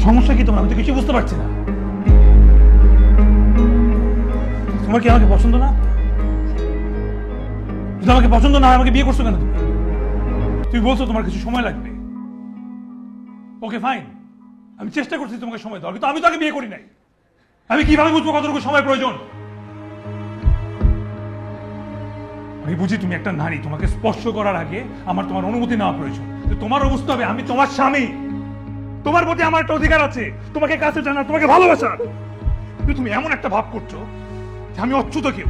সমস্যা কি তোমার? আমি তো কিছু বুঝতে পারছি না। তোমার কি আমাকে পছন্দ না? যদি আমাকে পছন্দ না হয় আমাকে বিয়ে করছো কেন তুমি? তুমি বলছো তোমার কিছু সময় লাগবে। ওকে ফাইন, আমি চেষ্টা করছি তোমাকে সময় দেওয়ার, কিন্তু আমি তো আগে বিয়ে করি নাই। আমি কিভাবে বুঝবো কতটুকু সময় প্রয়োজন? আমি বুঝি তুমি একটা নারী, তোমাকে স্পর্শ করার আগে আমার তোমার অনুমতি নেওয়া প্রয়োজন। তোমার বুঝতে হবে আমি তোমার স্বামী, তোমার প্রতি আমার একটা অধিকার আছে, তোমাকে কাছে জানার, তোমাকে ভালোবাসার। কিন্তু তুমি এমন একটা ভাব করছো যে আমি অচ্যুত কেউ,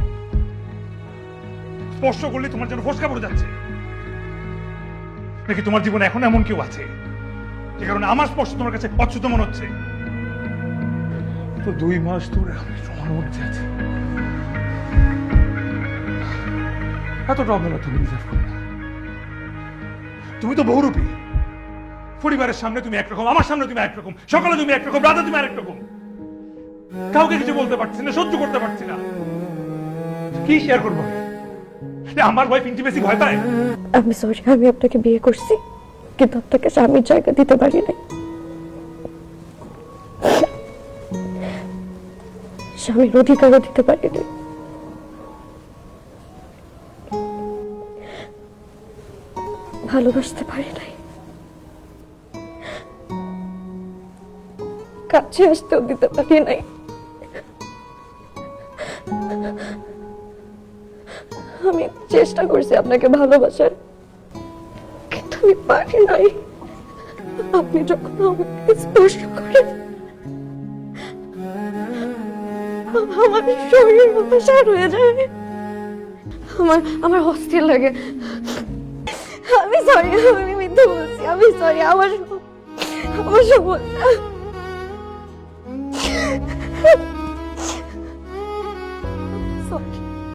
স্পর্শ করলে তোমার যেন ফসকা পড়ে যাচ্ছে। নাকি তোমার জীবনে এখন এমন কেউ আছে যে কারণে আমার স্পর্শ তোমার কাছে অচ্যুত মনে হচ্ছে? তো 2 মাস ধরে আমি তোমার মধ্যে আছি, এতটা অবহেলা তুমি ডিজার্ভ করো না। তুমি তো বহুরূপী। পরিবারের সামনে তুমি একরকম, আমার সামনে তুমি একরকম, সকালে তুমি একরকম, রাতে তুমি আরেক রকম। কাউকে কিছু বলতে পারছি না, সহ্য করতে পারছি না। কি শেয়ার করবো? আমার ওয়াইফ ইন্টিমেসি ভয় পায়। আমি সরি, আমি আপনাকে বিয়ে করছি কিন্তু আপনাকে স্বামীর জায়গা দিতে পারি নাই। স্বামীর অধিকারও দিতে পারি নাই। ভালোবাসতে পারি নাই, কাছে আসতেও দিতে পারি নাই। আমি চেষ্টা করছি আপনাকে ভালোবাসার, কিন্তু আমি পারি নাই। আপনি যখন আমাকে স্পর্শ করেন আমার শরীর অপসার হয়ে যায়, আমার অস্থির লাগে। আমি সরি, আমি মিথ্যে বলছি, আমি সরি। আমার সমস্যা সরি।